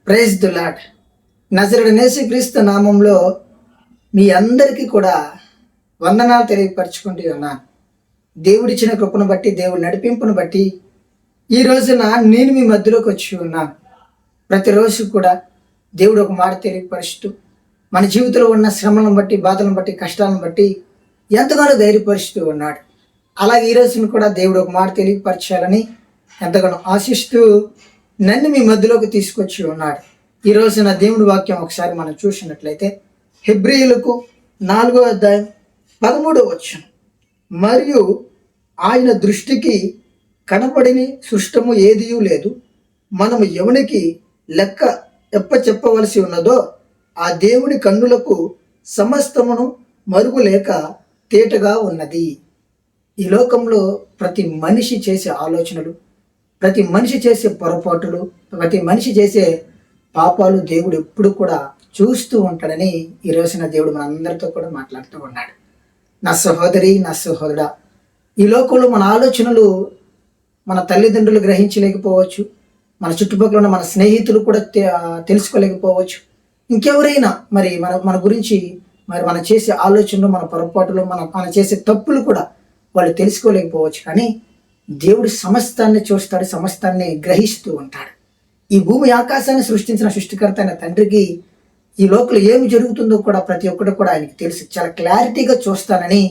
Praise the lord. నజరేయుడైన యేసుక్రీస్తు నామంలో మీ అందరికీ కూడా వందనాలు తెలియపరచుకుంటూ ఉన్నాను. దేవుడిచ్చిన కృపను బట్టి, దేవుడి నడిపింపును బట్టి ఈ రోజున నేను మీ మధ్యలోకి వచ్చి ఉన్నాను. ప్రతిరోజు కూడా దేవుడు ఒక మాట తెలియపరుస్తూ మన జీవితంలో ఉన్న శ్రమలను బట్టి, బాధలను బట్టి, కష్టాలను బట్టి ఎంతగానో ధైర్యపరుస్తూ ఉన్నాడు. అలాగే ఈ రోజున కూడా దేవుడు ఒక మాట తెలియపరచాలని ఎంతగానో ఆశిస్తూ నన్ను మీ మధ్యలోకి తీసుకొచ్చి ఉన్నాడు. ఈ రోజున దేవుడి వాక్యం ఒకసారి మనం చూసినట్లయితే హెబ్రీయులకు 4వ అధ్యాయం 13వ వచనం, మరియు ఆయన దృష్టికి కనపడిని సృష్టము ఏదియూ లేదు, మనము ఎవనికి లెక్క చెప్పవలసి ఉన్నదో ఆ దేవుని కన్నులకు సమస్తమును మరుగులేక తేటగా ఉన్నది. ఈ లోకంలో ప్రతి మనిషి చేసే ఆలోచనలు, ప్రతి మనిషి చేసే పొరపాటులు, ప్రతి మనిషి చేసే పాపాలు దేవుడు ఎప్పుడు కూడా చూస్తూ ఉంటాడని ఈ రోజున దేవుడు మనందరితో కూడా మాట్లాడుతూ ఉన్నాడు. నా సహోదరి, నా సహోదరుడా, ఈ లోకంలో మన ఆలోచనలు మన తల్లిదండ్రులు గ్రహించలేకపోవచ్చు, మన చుట్టుపక్కల ఉన్న మన స్నేహితులు కూడా తెలుసుకోలేకపోవచ్చు, ఇంకెవరైనా మరి మన గురించి మరి మనం చేసే ఆలోచనలు, మన పొరపాటులు, మన చేసే తప్పులు కూడా వాళ్ళు తెలుసుకోలేకపోవచ్చు. కానీ దేవుడు సమస్తాన్ని చూస్తాడు, సమస్తాన్ని గ్రహిస్తూ ఉంటాడు. ఈ భూమి ఆకాశాన్ని సృష్టించిన సృష్టికర్త అయిన తండ్రికి ఈ లోకంలో ఏమి జరుగుతుందో కూడా ప్రతి ఒక్కటి కూడా ఆయనకి తెలుసు. చాలా క్లారిటీగా చూస్తానని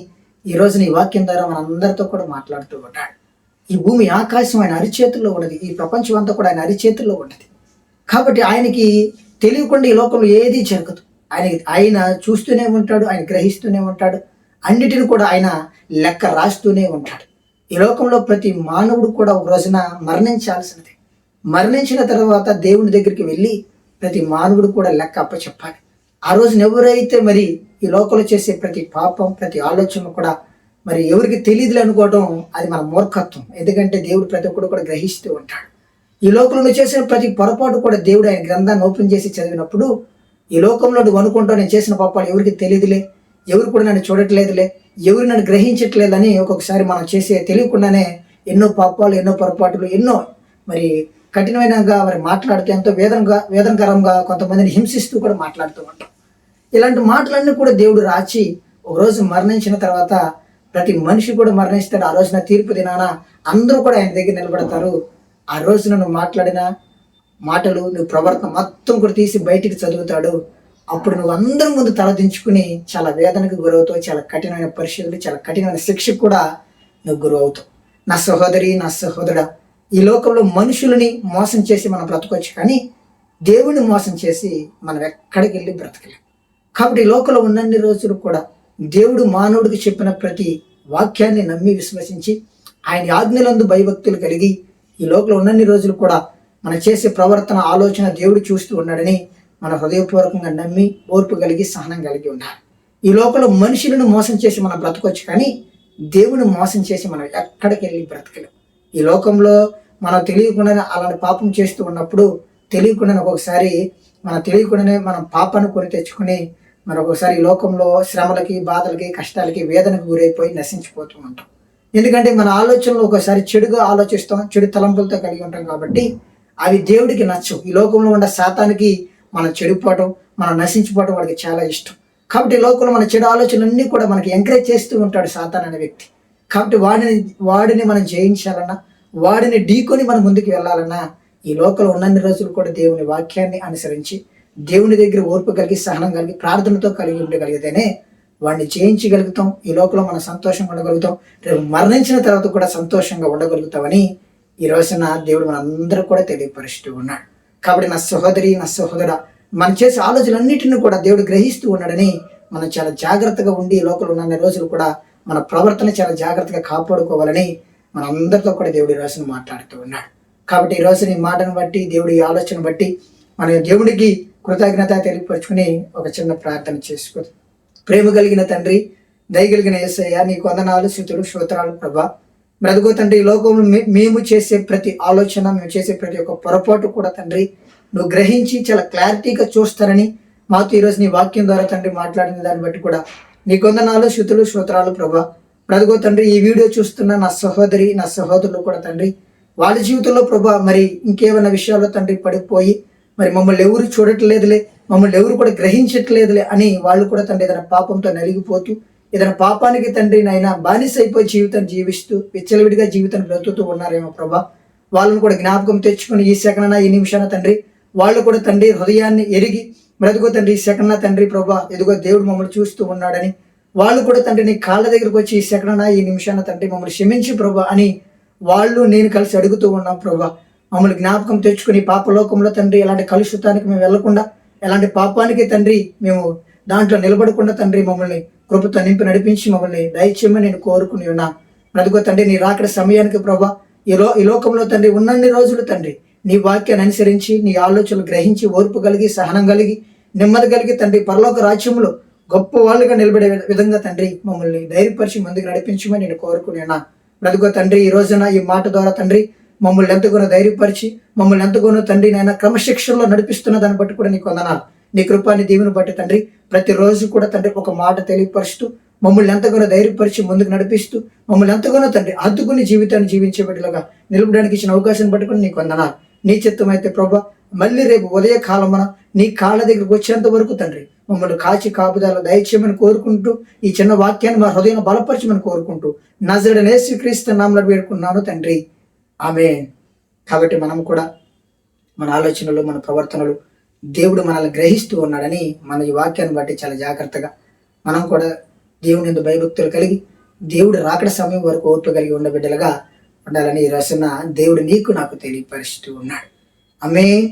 ఈ రోజున ఈ వాక్యం ద్వారా మనందరితో కూడా మాట్లాడుతూ ఉంటాడు. ఈ భూమి ఆకాశం ఆయన అరిచేతుల్లో ఉన్నది, ఈ ప్రపంచం అంతా కూడా ఆయన అరిచేతుల్లో ఉన్నది. కాబట్టి ఆయనకి తెలియకుండా ఈ లోకంలో ఏదీ జరగదు. ఆయన చూస్తూనే ఉంటాడు, ఆయన గ్రహిస్తూనే ఉంటాడు, అన్నిటిని కూడా ఆయన లెక్క రాస్తూనే ఉంటాడు. ఈ లోకంలో ప్రతి మానవుడు కూడా ఒక రోజున మరణించాల్సినది. మరణించిన తర్వాత దేవుని దగ్గరికి వెళ్ళి ప్రతి మానవుడు కూడా లెక్క అప్పచెప్పాలి. ఆ రోజున ఎవరైతే మరి ఈ లోకంలో చేసే ప్రతి పాపం, ప్రతి ఆలోచన కూడా మరి ఎవరికి తెలియదులే అనుకోవడం అది మన మూర్ఖత్వం. ఎందుకంటే దేవుడు ప్రతి ఒక్కడు కూడా గ్రహిస్తూ ఉంటాడు. ఈ లోకంలో చేసిన ప్రతి పొరపాటు కూడా దేవుడు ఆయన గ్రంథాన్ని ఓపెన్ చేసి చదివినప్పుడు ఈ లోకంలో నువ్వు అనుకుంటావు నేను చేసిన పాపాలు ఎవరికి తెలియదులే, ఎవరు కూడా నన్ను చూడట్లేదులే, ఎవరు నన్ను గ్రహించట్లేదని ఒక్కొక్కసారి మనం చేసే తెలియకుండానే ఎన్నో పాపాలు, ఎన్నో పొరపాటులు, ఎన్నో మరి కఠినమైనగా మరి మాట్లాడుతూ ఎంతో వేదనకరంగా కొంతమందిని హింసిస్తూ కూడా మాట్లాడుతూ ఉంటాం. ఇలాంటి మాటలన్నీ కూడా దేవుడు రాచి ఒకరోజు మరణించిన తర్వాత ప్రతి మనిషి కూడా మరణిస్తాడు. ఆ రోజున తీర్పు దినాన అందరూ కూడా ఆయన దగ్గర నిలబడతారు. ఆ రోజున నువ్వు మాట్లాడిన మాటలు, నువ్వు ప్రవర్తన మొత్తం కూడా తీసి బయటికి చదువుతాడు. అప్పుడు నువ్వు అందరి ముందు తలదించుకుని చాలా వేదనకు గురవుతావు, చాలా కఠినమైన పరిస్థితులు, చాలా కఠినమైన శిక్షకు కూడా నువ్వు గురవుతావు. నా సహోదరి, నా సహోదరుడా, ఈ లోకంలో మనుషులని మోసం చేసి మనం బ్రతకొచ్చు, కానీ దేవుణ్ణి మోసం చేసి మనం ఎక్కడికి వెళ్ళి బ్రతకలేం. కాబట్టి ఈ లోకంలో ఉన్నన్ని రోజులు కూడా దేవుడు మానవుడికి చెప్పిన ప్రతి వాక్యాన్ని నమ్మి విశ్వసించి ఆయన ఆజ్ఞలందు భయభక్తులు కలిగి ఈ లోకంలో ఉన్నన్ని రోజులు కూడా మనం చేసే ప్రవర్తన, ఆలోచన దేవుడు చూస్తూ ఉన్నాడని మన హృదయపూర్వకంగా నమ్మి ఓర్పు కలిగి సహనం కలిగి ఉండాలి. ఈ లోకంలో మనుషులను మోసం చేసి మనం బ్రతకొచ్చు, కానీ దేవుని మోసం చేసి మనం ఎక్కడికి వెళ్ళి బ్రతకలేం. ఈ లోకంలో మనం తెలియకుండానే అలాంటి పాపం చేస్తూ ఉన్నప్పుడు తెలియకుండానే ఒక్కొక్కసారి మనం పాపాన్ని కొని తెచ్చుకుని మనం ఒక్కొక్కసారి ఈ లోకంలో శ్రమలకి, బాధలకి, కష్టాలకి, వేదనకు గురైపోయి నశించిపోతూ ఉంటాం. ఎందుకంటే మన ఆలోచనలు ఒకసారి చెడుగా ఆలోచిస్తాం, చెడు తలంపులతో కలిగి ఉంటాం. కాబట్టి అవి దేవుడికి నచ్చవు. ఈ లోకంలో ఉన్న శాతానికి మనం చెడిపోవడం, మనం నశించిపోవడం వాడికి చాలా ఇష్టం. కాబట్టి ఈ లోకంలో మన చెడు ఆలోచనలన్నీ కూడా మనకి ఎంకరేజ్ చేస్తూ ఉంటాడు సాతాన్ అనే వ్యక్తి. కాబట్టి వాడిని మనం జయించాలన్నా, వాడిని ఢీకొని మనం ముందుకు వెళ్ళాలన్నా ఈ లోకంలో ఉన్నన్ని రోజులు కూడా దేవుని వాక్యాన్ని అనుసరించి దేవుని దగ్గర ఓర్పు కలిగి, సహనం కలిగి, ప్రార్థనతో కలిగి ఉండగలిగితేనే వాడిని జయించగలుగుతాం. ఈ లోకంలో మనం సంతోషంగా ఉండగలుగుతాం. రేపు మరణించిన తర్వాత కూడా సంతోషంగా ఉండగలుగుతామని ఈ రోజున దేవుడు మనందరూ కూడా తెలియపరుస్తూ ఉన్నాడు. కాబట్టి నా సహోదరి, నా సహోదరుడా, మనం చేసే ఆలోచనలన్నింటినీ కూడా దేవుడు గ్రహిస్తూ ఉన్నాడని మనం చాలా జాగ్రత్తగా ఉండి ఈ లోకంలో ఉన్న రోజులు కూడా మన ప్రవర్తన చాలా జాగ్రత్తగా కాపాడుకోవాలని మన అందరితో కూడా దేవుడు ఈ రోజున మాట్లాడుతూ ఉన్నాడు. కాబట్టి ఈ రోజున ఈ మాటను బట్టి, దేవుడి ఆలోచన బట్టి మనం దేవుడికి కృతజ్ఞత తెలియపరుచుకుని ఒక చిన్న ప్రార్థన చేసుకుందాం. ప్రేమ కలిగిన తండ్రి, దయగలిగిన యేసయ్య, నీకు వందనాలు, స్తుతులు, స్తోత్రాలు ప్రభా. బ్రతుకు తండ్రి, ఈ లోకంలో మేము చేసే ప్రతి ఆలోచన, మేము చేసే ప్రతి ఒక్క పొరపాటు కూడా తండ్రి నువ్వు గ్రహించి చాలా క్లారిటీగా చూస్తారని మాతో ఈరోజు నీ వాక్యం ద్వారా తండ్రి మాట్లాడిన దాన్ని బట్టి కూడా నీకు వందనాలు, స్తుతులు, స్తోత్రాలు ప్రభా. బ్రతుకు తండ్రి, ఈ వీడియో చూస్తున్న నా సహోదరి, నా సహోదరులు కూడా తండ్రి వాళ్ళ జీవితంలో ప్రభా మరి ఇంకేమైనా విషయాల్లో తండ్రి పడిపోయి మరి మమ్మల్ని ఎవరు చూడట్లేదులే, మమ్మల్ని ఎవరు కూడా గ్రహించట్లేదులే అని వాళ్ళు కూడా తండ్రి ఏదైనా పాపంతో నలిగిపోతూ, ఏదైనా పాపానికి తండ్రి నాయన బానిస అయిపోయి జీవితాన్ని జీవిస్తూ విచ్చలవిడిగా జీవితాన్ని బ్రతుకుతూ ఉన్నారేమో ప్రభా. వాళ్ళని కూడా జ్ఞాపకం తెచ్చుకుని ఈ సెకన ఈ నిమిషాన తండ్రి వాళ్ళు కూడా తండ్రి హృదయాన్ని ఎరిగి బ్రతుకో తండ్రి ఈ సెకన తండ్రి ప్రభా, ఎదుగో దేవుడు మమ్మల్ని చూస్తూ ఉన్నాడని వాళ్ళు కూడా తండ్రి నీ కాళ్ళ దగ్గరకు వచ్చి ఈ సెకన ఈ నిమిషాన తండ్రి మమ్మల్ని క్షమించి ప్రభా అని వాళ్ళు నేను కలిసి అడుగుతూ ఉన్నాం ప్రభా. మమ్మల్ని జ్ఞాపకం తెచ్చుకుని పాపలోకంలో తండ్రి ఎలాంటి కలుషితానికి మేము వెళ్లకుండా, ఎలాంటి పాపానికి తండ్రి మేము దాంట్లో నిలబడకుండా తండ్రి మమ్మల్ని కృపతో నింపి నడిపించి మమ్మల్ని దయచేయమని నేను కోరుకుని ఉన్నా. బ్రతుకో తండ్రి నీ రాకడ సమయానికి ప్రభా ఈ లోకంలో తండ్రి ఉన్నన్ని రోజులు తండ్రి నీ వాక్యాన్ని అనుసరించి నీ ఆలోచనలు గ్రహించి ఓర్పు కలిగి సహనం కలిగి నెమ్మది కలిగి తండ్రి పరలోక రాజ్యంలో గొప్ప వాళ్ళుగా నిలబడే విధంగా తండ్రి మమ్మల్ని ధైర్యపరిచి ముందుకు నడిపించమని నేను కోరుకుని ఉన్నా. బ్రతుకో తండ్రి ఈ రోజున ఈ మాట ద్వారా తండ్రి మమ్మల్ని ఎంతగానో ధైర్యపరిచి మమ్మల్ని ఎంతగానో తండ్రి నాయన క్రమశిక్షణలో నడిపిస్తున్న దాన్ని బట్టి కూడా నీకు వందనాలు. నీ కృపాని దీవెని బట్టి తండ్రి ప్రతిరోజు కూడా తండ్రి ఒక మాట తెలియపరుస్తూ మమ్మల్ని ఎంతగానో ధైర్యపరిచి ముందుకు నడిపిస్తూ మమ్మల్ని ఎంతగానో తండ్రి హద్దుకుని జీవితాన్ని జీవించేబడిలాగా నిలబడడానికి ఇచ్చిన అవకాశాన్ని పట్టుకుని నీకు వందనాలు. నీ చిత్తం అయితే ప్రభా మళ్ళీ రేపు ఉదయ కాలమున నీ కాళ్ళ దగ్గరకు వచ్చేంత వరకు తండ్రి మమ్మల్ని కాచి కాపుదల దయచేయమని కోరుకుంటూ ఈ చిన్న వాక్యాన్ని మా హృదయం బలపరచమని కోరుకుంటూ నజరేయుడైన యేసుక్రీస్తు నామములో వేడుకున్నాను తండ్రి, ఆమేన్. కాబట్టి మనం కూడా మన ఆలోచనలు మన ప్రవర్తనలు దేవుడు మనల్ని గ్రహిస్తూ ఉన్నాడని మన ఈ వాక్యాన్ని బట్టి చాలా జాగ్రత్తగా మనం కూడా దేవుని యందు భయభక్తులు కలిగి దేవుడు రాకడ సమయం వరకు ఓర్పు కలిగి ఉన్న బిడ్డలుగా ఉండాలని ఈ రోజున దేవుడు నీకు నాకు తెలియపరుస్తూ ఉన్నాడు. ఆమేన్.